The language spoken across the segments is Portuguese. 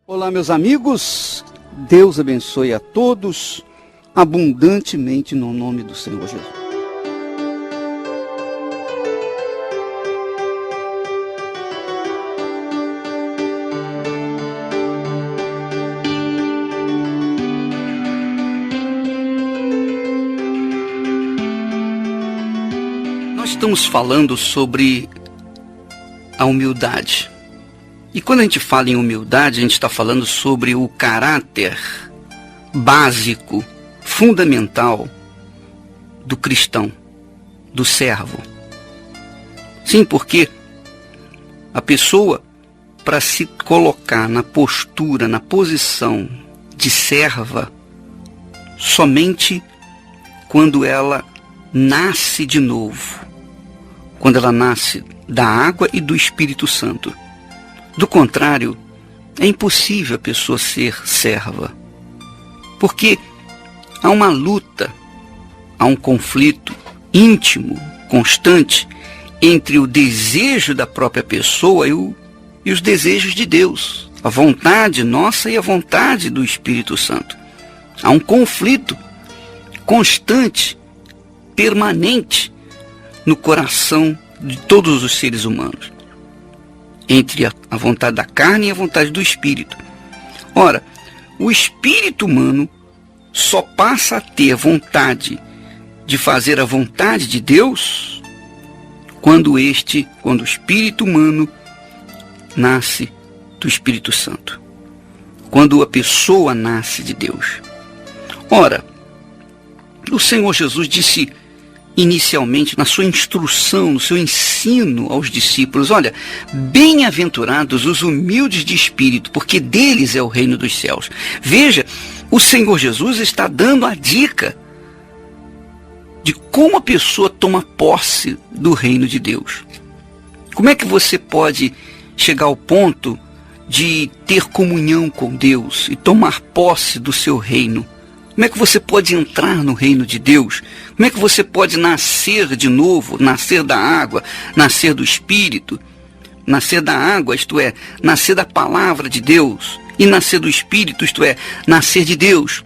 Olá, meus amigos, Deus abençoe a todos abundantemente no nome do Senhor Jesus. Nós estamos falando sobre a humildade. E quando a gente fala em humildade, a gente está falando sobre o caráter básico, fundamental do cristão, do servo. Sim, porque a pessoa, para se colocar na postura, na posição de serva, somente quando ela nasce de novo, quando ela nasce da água e do Espírito Santo. Do contrário, é impossível a pessoa ser serva, porque há uma luta, há um conflito íntimo, constante, entre o desejo da própria pessoa e os desejos de Deus, a vontade nossa e a vontade do Espírito Santo. Há um conflito constante, permanente, no coração de todos os seres humanos, entre a vontade da carne e a vontade do Espírito. Ora, o Espírito humano só passa a ter vontade de fazer a vontade de Deus quando o Espírito humano nasce do Espírito Santo, quando a pessoa nasce de Deus. Ora, o Senhor Jesus disse inicialmente, na sua instrução, no seu ensino aos discípulos, olha, bem-aventurados os humildes de espírito, porque deles é o reino dos céus. Veja, o Senhor Jesus está dando a dica de como a pessoa toma posse do reino de Deus. Como é que você pode chegar ao ponto de ter comunhão com Deus e tomar posse do seu reino? Como é que você pode entrar no reino de Deus? Como é que você pode nascer de novo, nascer da água, nascer do Espírito? Nascer da água, isto é, nascer da palavra de Deus. E nascer do Espírito, isto é, nascer de Deus.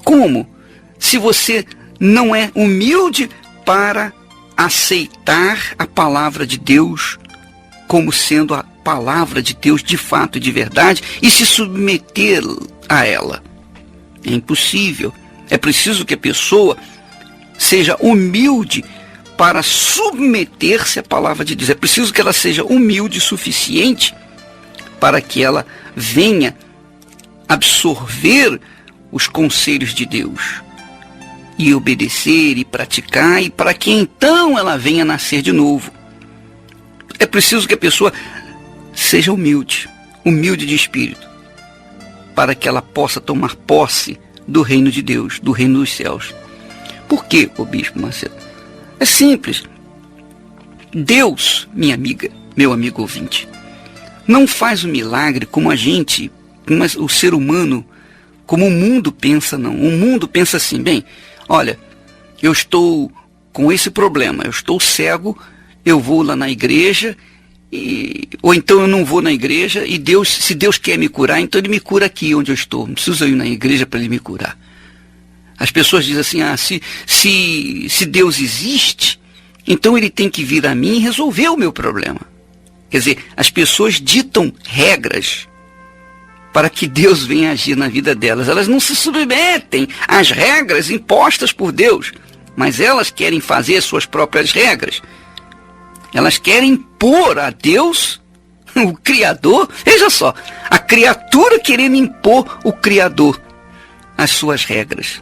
Como? Se você não é humilde para aceitar a palavra de Deus como sendo a palavra de Deus de fato e de verdade e se submeter a ela. É impossível. É preciso que a pessoa seja humilde para submeter-se à palavra de Deus. É preciso que ela seja humilde o suficiente para que ela venha absorver os conselhos de Deus e obedecer e praticar, e para que então ela venha nascer de novo. É preciso que a pessoa seja humilde de espírito, para que ela possa tomar posse do reino de Deus, do reino dos céus. Por quê, ô Bispo Marcelo? É simples. Deus, minha amiga, meu amigo ouvinte, não faz o milagre como a gente, como o ser humano, como o mundo pensa, não. O mundo pensa assim, bem, olha, eu estou com esse problema, eu estou cego, eu vou lá na igreja, ou então eu não vou na igreja, e Deus, se Deus quer me curar, então Ele me cura aqui onde eu estou. Não preciso ir na igreja para Ele me curar. As pessoas dizem assim, se Deus existe, então Ele tem que vir a mim e resolver o meu problema. Quer dizer, as pessoas ditam regras para que Deus venha agir na vida delas. Elas não se submetem às regras impostas por Deus, mas elas querem fazer as suas próprias regras. Elas querem impor a Deus, o Criador, veja só, a criatura querendo impor o Criador as suas regras.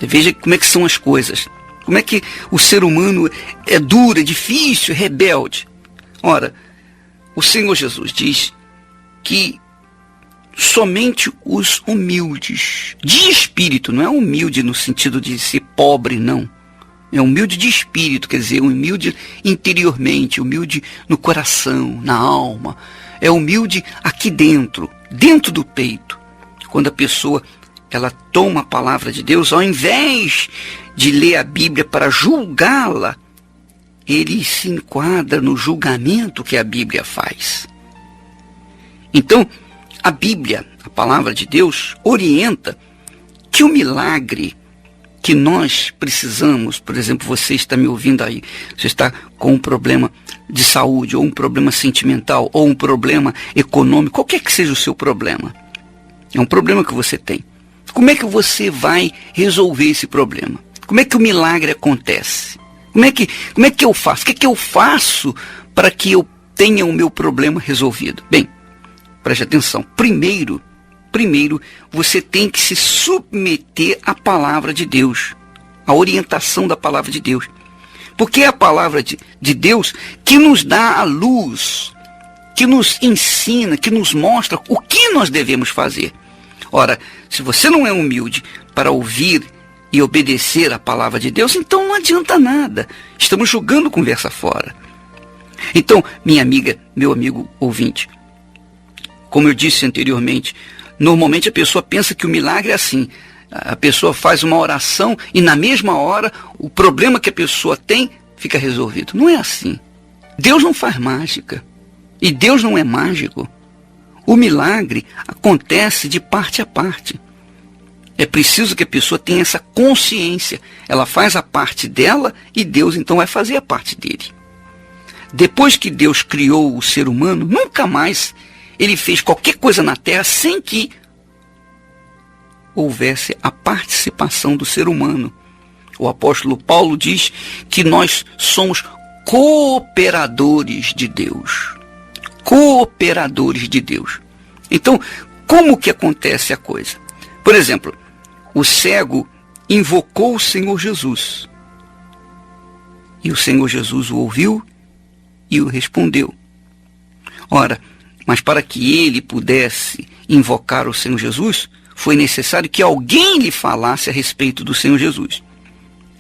Veja como é que são as coisas. Como é que o ser humano é duro, é difícil, é rebelde. Ora, o Senhor Jesus diz que somente os humildes, de espírito, não é humilde no sentido de ser pobre, não. É humilde de espírito, quer dizer, humilde interiormente, humilde no coração, na alma. É humilde aqui dentro do peito. Quando a pessoa, ela toma a palavra de Deus, ao invés de ler a Bíblia para julgá-la, ele se enquadra no julgamento que a Bíblia faz. Então, a Bíblia, a palavra de Deus, orienta que o milagre que nós precisamos, por exemplo, você está me ouvindo aí, você está com um problema de saúde, ou um problema sentimental, ou um problema econômico, qualquer que seja o seu problema, é um problema que você tem. Como é que você vai resolver esse problema? Como é que o milagre acontece? Como é que eu faço? O que é que eu faço para que eu tenha o meu problema resolvido? Bem, preste atenção. Primeiro, você tem que se submeter à palavra de Deus, à orientação da palavra de Deus. Porque é a palavra de Deus que nos dá a luz, que nos ensina, que nos mostra o que nós devemos fazer. Ora, se você não é humilde para ouvir e obedecer à palavra de Deus, então não adianta nada. Estamos jogando conversa fora. Então, minha amiga, meu amigo ouvinte, como eu disse anteriormente, normalmente a pessoa pensa que o milagre é assim. A pessoa faz uma oração e na mesma hora o problema que a pessoa tem fica resolvido. Não é assim. Deus não faz mágica. E Deus não é mágico. O milagre acontece de parte a parte. É preciso que a pessoa tenha essa consciência. Ela faz a parte dela e Deus então vai fazer a parte dele. Depois que Deus criou o ser humano, nunca mais ele fez qualquer coisa na terra sem que houvesse a participação do ser humano. O apóstolo Paulo diz que nós somos cooperadores de Deus. Cooperadores de Deus. Então, como que acontece a coisa? Por exemplo, o cego invocou o Senhor Jesus. E o Senhor Jesus o ouviu e o respondeu. Ora, mas para que ele pudesse invocar o Senhor Jesus, foi necessário que alguém lhe falasse a respeito do Senhor Jesus.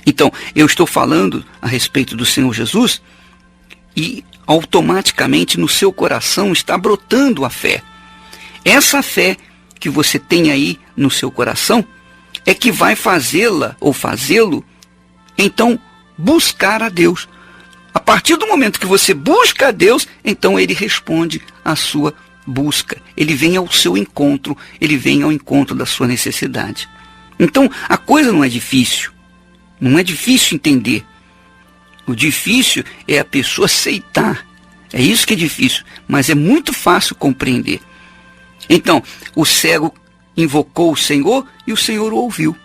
Então, eu estou falando a respeito do Senhor Jesus e automaticamente no seu coração está brotando a fé. Essa fé que você tem aí no seu coração é que vai fazê-la ou fazê-lo, então, buscar a Deus. A partir do momento que você busca a Deus, então ele responde à sua busca. Ele vem ao seu encontro, ele vem ao encontro da sua necessidade. Então, a coisa não é difícil. Não é difícil entender. O difícil é a pessoa aceitar. É isso que é difícil, mas é muito fácil compreender. Então, o cego invocou o Senhor e o Senhor o ouviu.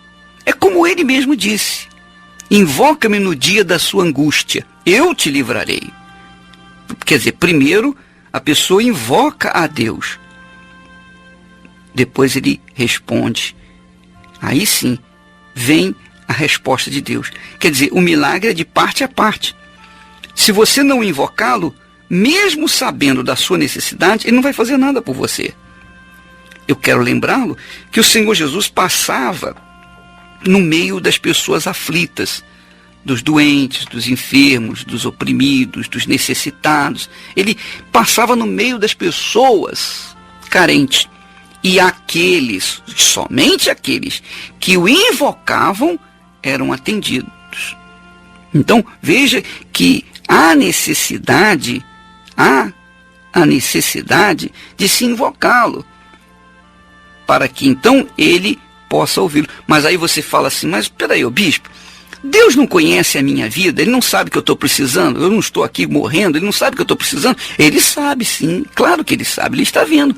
É como ele mesmo disse: invoca-me no dia da sua angústia, eu te livrarei. Quer dizer, primeiro a pessoa invoca a Deus. Depois ele responde. Aí sim, vem a resposta de Deus. Quer dizer, o milagre é de parte a parte. Se você não invocá-lo, mesmo sabendo da sua necessidade, ele não vai fazer nada por você. Eu quero lembrá-lo que o Senhor Jesus passava no meio das pessoas aflitas, dos doentes, dos enfermos, dos oprimidos, dos necessitados. Ele passava no meio das pessoas carentes. E aqueles, somente aqueles que o invocavam, eram atendidos. Então, veja que há necessidade de se invocá-lo, para que então ele possa ouvi-lo. Mas aí você fala assim: mas peraí, ô bispo, Deus não conhece a minha vida, ele não sabe que eu estou precisando, eu não estou aqui morrendo, ele não sabe que eu estou precisando. Ele sabe sim, claro que ele sabe, ele está vendo.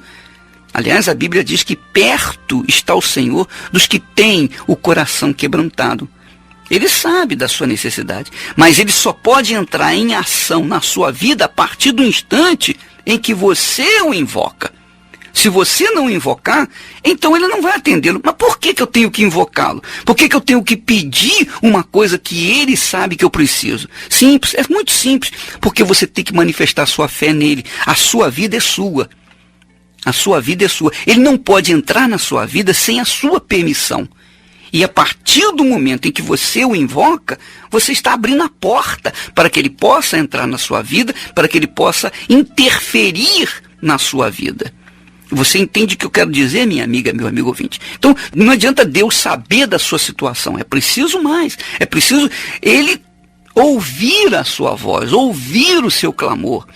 Aliás, a Bíblia diz que perto está o Senhor dos que têm o coração quebrantado. Ele sabe da sua necessidade, mas ele só pode entrar em ação na sua vida a partir do instante em que você o invoca. Se você não invocar, então ele não vai atendê-lo. Mas por que eu tenho que invocá-lo? Por que eu tenho que pedir uma coisa que ele sabe que eu preciso? Simples, é muito simples, porque você tem que manifestar sua fé nele. A sua vida é sua. A sua vida é sua. Ele não pode entrar na sua vida sem a sua permissão. E a partir do momento em que você o invoca, você está abrindo a porta para que ele possa entrar na sua vida, para que ele possa interferir na sua vida. Você entende o que eu quero dizer, minha amiga, meu amigo ouvinte? Então, não adianta Deus saber da sua situação. É preciso mais. É preciso ele ouvir a sua voz, ouvir o seu clamor.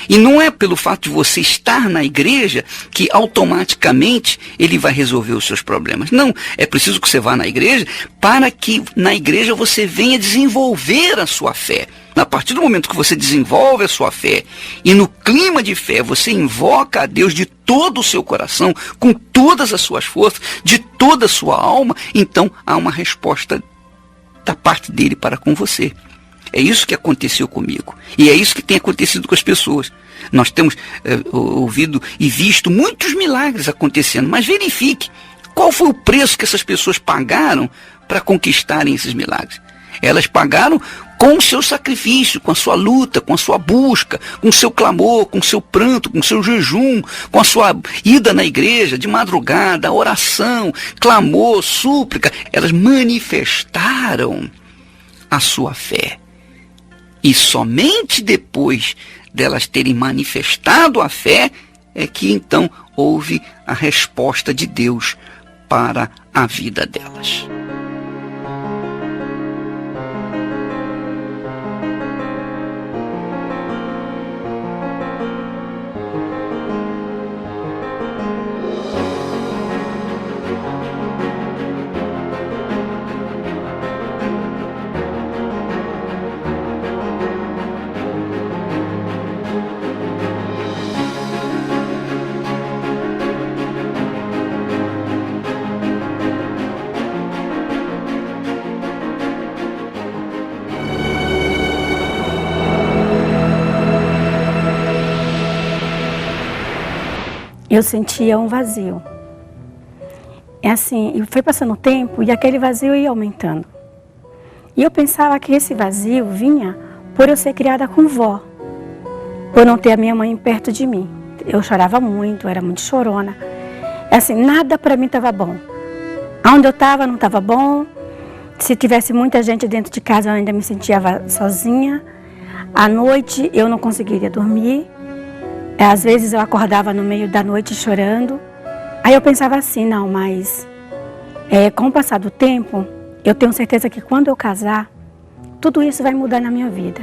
E não é pelo fato de você estar na igreja que automaticamente ele vai resolver os seus problemas. Não, é preciso que você vá na igreja para que na igreja você venha desenvolver a sua fé. A partir do momento que você desenvolve a sua fé e no clima de fé você invoca a Deus de todo o seu coração, com todas as suas forças, de toda a sua alma, então há uma resposta da parte dele para com você. É isso que aconteceu comigo. E é isso que tem acontecido com as pessoas. Nós temos ouvido e visto muitos milagres acontecendo, mas verifique qual foi o preço que essas pessoas pagaram para conquistarem esses milagres. Elas pagaram com o seu sacrifício, com a sua luta, com a sua busca, com o seu clamor, com o seu pranto, com o seu jejum, com a sua ida na igreja de madrugada, oração, clamor, súplica. Elas manifestaram a sua fé. E somente depois delas terem manifestado a fé é que então houve a resposta de Deus para a vida delas. Eu sentia um vazio. É assim, e foi passando o tempo e aquele vazio ia aumentando. E eu pensava que esse vazio vinha por eu ser criada com vó, por não ter a minha mãe perto de mim. Eu chorava muito, era muito chorona. É assim, nada para mim estava bom. Onde eu estava não estava bom. Se tivesse muita gente dentro de casa, eu ainda me sentia sozinha. À noite eu não conseguiria dormir. Às vezes eu acordava no meio da noite chorando. Aí eu pensava assim, não, mas com o passar do tempo, eu tenho certeza que quando eu casar, tudo isso vai mudar na minha vida.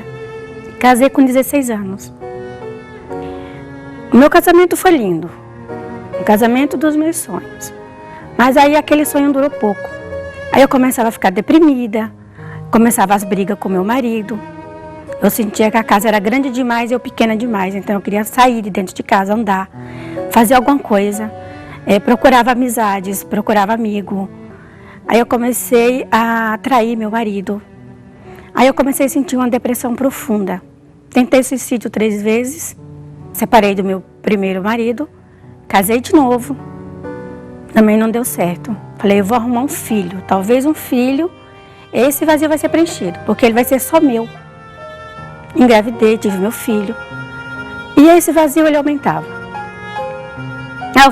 Casei com 16 anos. O meu casamento foi lindo. O casamento dos meus sonhos. Mas aí aquele sonho durou pouco. Aí eu começava a ficar deprimida, começava as brigas com meu marido. Eu sentia que a casa era grande demais e eu pequena demais, então eu queria sair de dentro de casa, andar, fazer alguma coisa. Procurava amizades, procurava amigo. Aí eu comecei a atrair meu marido. Aí eu comecei a sentir uma depressão profunda. Tentei suicídio 3 vezes, separei do meu primeiro marido, casei de novo, também não deu certo. Falei, eu vou arrumar um filho, talvez um filho, esse vazio vai ser preenchido, porque ele vai ser só meu. Engravidei, tive meu filho. E esse vazio ele aumentava.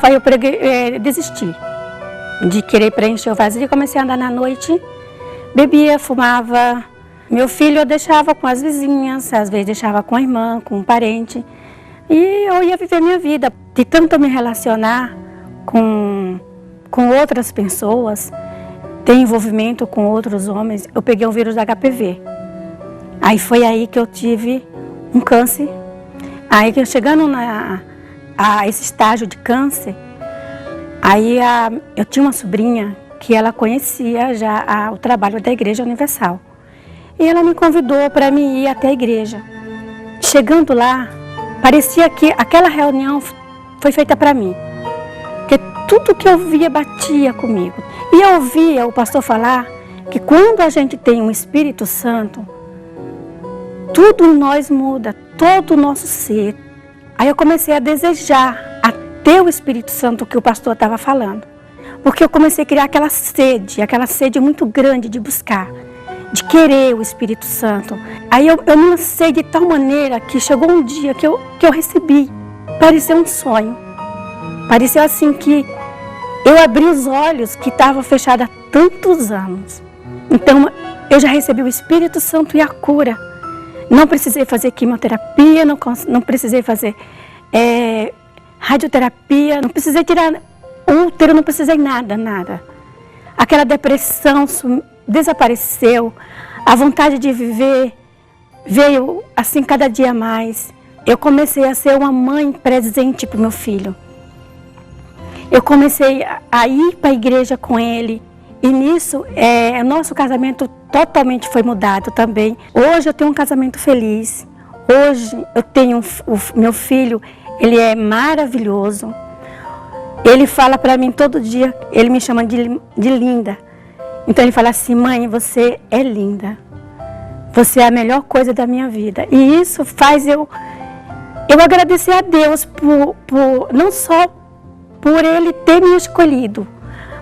Aí eu desisti de querer preencher o vazio e comecei a andar na noite. Bebia, fumava. Meu filho eu deixava com as vizinhas, às vezes deixava com a irmã, com um parente. E eu ia viver minha vida. De tanto me relacionar com outras pessoas, ter envolvimento com outros homens, eu peguei o vírus da HPV. Aí foi aí que eu tive um câncer. Aí que chegando a esse estágio de câncer, aí eu tinha uma sobrinha que ela conhecia já o trabalho da Igreja Universal. E ela me convidou para me ir até a igreja. Chegando lá, parecia que aquela reunião foi feita para mim. Porque tudo que eu via batia comigo. E eu ouvia o pastor falar que quando a gente tem um Espírito Santo, tudo em nós muda, todo o nosso ser. Aí eu comecei a desejar a ter o Espírito Santo que o pastor estava falando. Porque eu comecei a criar aquela sede muito grande de buscar, de querer o Espírito Santo. Aí eu me lancei de tal maneira que chegou um dia que eu recebi. Pareceu um sonho. Pareceu assim que eu abri os olhos que estavam fechados há tantos anos. Então eu já recebi o Espírito Santo e a cura. Não precisei fazer quimioterapia, não precisei fazer radioterapia, não precisei tirar útero, não precisei nada. Aquela depressão desapareceu, a vontade de viver veio assim cada dia mais. eu comecei a ser uma mãe presente para o meu filho. Eu comecei a ir para a igreja com ele. E nisso, nosso casamento totalmente foi mudado também. Hoje eu tenho um casamento feliz. Hoje eu tenho meu filho, ele é maravilhoso. Ele fala para mim todo dia, ele me chama de linda. Então ele fala assim: mãe, você é linda. Você é a melhor coisa da minha vida. E isso faz eu agradecer a Deus não só por Ele ter me escolhido,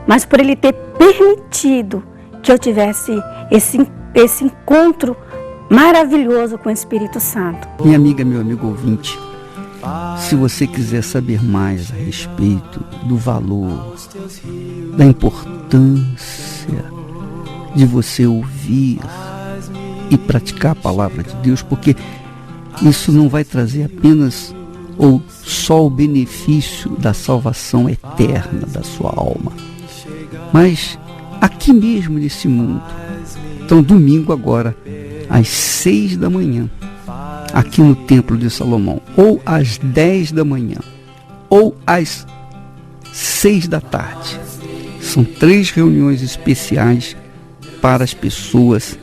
mas por Ele ter permitido que eu tivesse esse encontro maravilhoso com o Espírito Santo. Minha amiga, meu amigo ouvinte, se você quiser saber mais a respeito do valor, da importância de você ouvir e praticar a palavra de Deus, porque isso não vai trazer apenas ou só o benefício da salvação eterna da sua alma, mas aqui mesmo nesse mundo. Então, domingo agora, às 6 da manhã, aqui no Templo de Salomão, ou às 10 da manhã, ou às 6 da tarde. São 3 reuniões especiais para as pessoas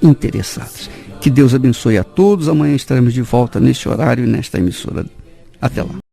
interessadas. Que Deus abençoe a todos. Amanhã estaremos de volta neste horário e nesta emissora. Até lá.